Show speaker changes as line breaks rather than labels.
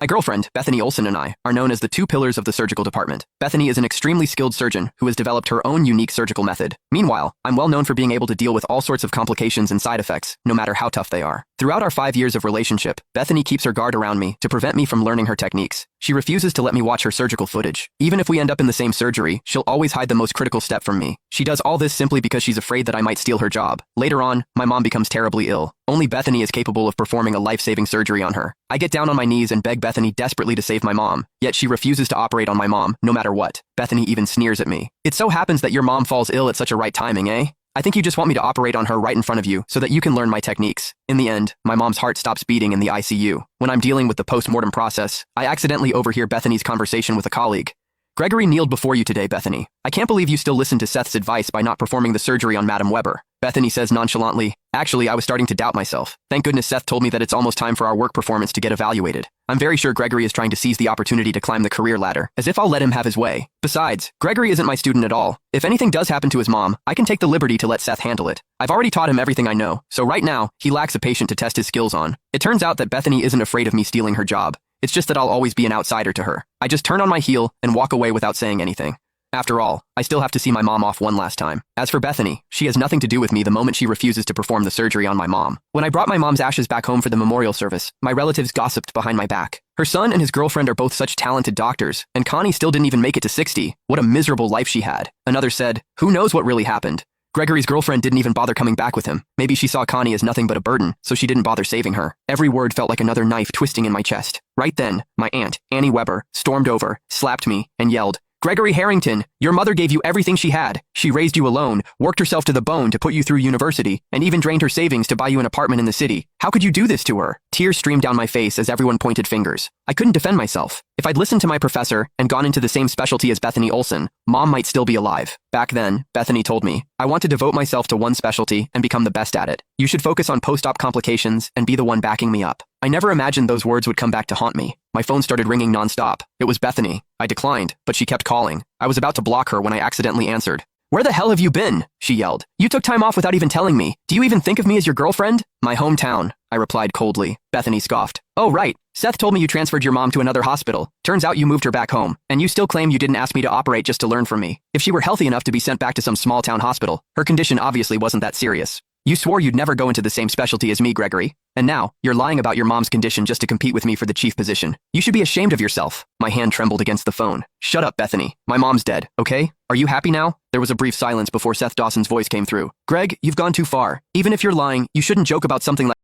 My girlfriend, Bethany Olson, and I are known as the two pillars of the surgical department. Bethany is an extremely skilled surgeon who has developed her own unique surgical method. Meanwhile, I'm well known for being able to deal with all sorts of complications and side effects, no matter how tough they are. Throughout our 5 years of relationship, Bethany keeps her guard around me to prevent me from learning her techniques. She refuses to let me watch her surgical footage. Even if we end up in the same surgery, she'll always hide the most critical step from me. She does all this simply because she's afraid that I might steal her job. Later on, my mom becomes terribly ill. Only Bethany is capable of performing a life-saving surgery on her. I get down on my knees and beg Bethany desperately to save my mom, yet she refuses to operate on my mom, no matter what. Bethany even sneers at me. It so happens that your mom falls ill at such a right timing, eh? I think you just want me to operate on her right in front of you so that you can learn my techniques. In the end, my mom's heart stops beating in the ICU. When I'm dealing with the post-mortem process, I accidentally overhear Bethany's conversation with a colleague. Gregory kneeled before you today, Bethany. I can't believe you still listened to Seth's advice by not performing the surgery on Madam Weber. Bethany says nonchalantly, actually, I was starting to doubt myself. Thank goodness Seth told me that it's almost time for our work performance to get evaluated. I'm very sure Gregory is trying to seize the opportunity to climb the career ladder, as if I'll let him have his way. Besides, Gregory isn't my student at all. If anything does happen to his mom, I can take the liberty to let Seth handle it. I've already taught him everything I know, so right now, he lacks a patient to test his skills on. It turns out that Bethany isn't afraid of me stealing her job. It's just that I'll always be an outsider to her. I just turn on my heel and walk away without saying anything. After all, I still have to see my mom off one last time. As for Bethany, she has nothing to do with me the moment she refuses to perform the surgery on my mom. When I brought my mom's ashes back home for the memorial service, my relatives gossiped behind my back. Her son and his girlfriend are both such talented doctors, and Connie still didn't even make it to 60. What a miserable life she had. Another said, who knows what really happened? Gregory's girlfriend didn't even bother coming back with him. Maybe she saw Connie as nothing but a burden, so she didn't bother saving her. Every word felt like another knife twisting in my chest. Right then, my aunt, Annie Weber, stormed over, slapped me, and yelled, Gregory Harrington, your mother gave you everything she had. She raised you alone, worked herself to the bone to put you through university, and even drained her savings to buy you an apartment in the city. How could you do this to her? Tears streamed down my face as everyone pointed fingers. I couldn't defend myself. If I'd listened to my professor and gone into the same specialty as Bethany Olson, Mom might still be alive. Back then, Bethany told me, I want to devote myself to one specialty and become the best at it. You should focus on post-op complications and be the one backing me up. I never imagined those words would come back to haunt me. My phone started ringing nonstop. It was Bethany. I declined, but she kept calling. I was about to block her when I accidentally answered. Where the hell have you been? She yelled. You took time off without even telling me. Do you even think of me as your girlfriend? My hometown, I replied coldly. Bethany scoffed. Oh, right. Seth told me you transferred your mom to another hospital. Turns out you moved her back home, and you still claim you didn't ask me to operate just to learn from me. If she were healthy enough to be sent back to some small-town hospital, her condition obviously wasn't that serious. You swore you'd never go into the same specialty as me, Gregory. And now, you're lying about your mom's condition just to compete with me for the chief position. You should be ashamed of yourself. My hand trembled against the phone. Shut up, Bethany. My mom's dead, okay? Are you happy now? There was a brief silence before Seth Dawson's voice came through. Greg, you've gone too far. Even if you're lying, you shouldn't joke about something like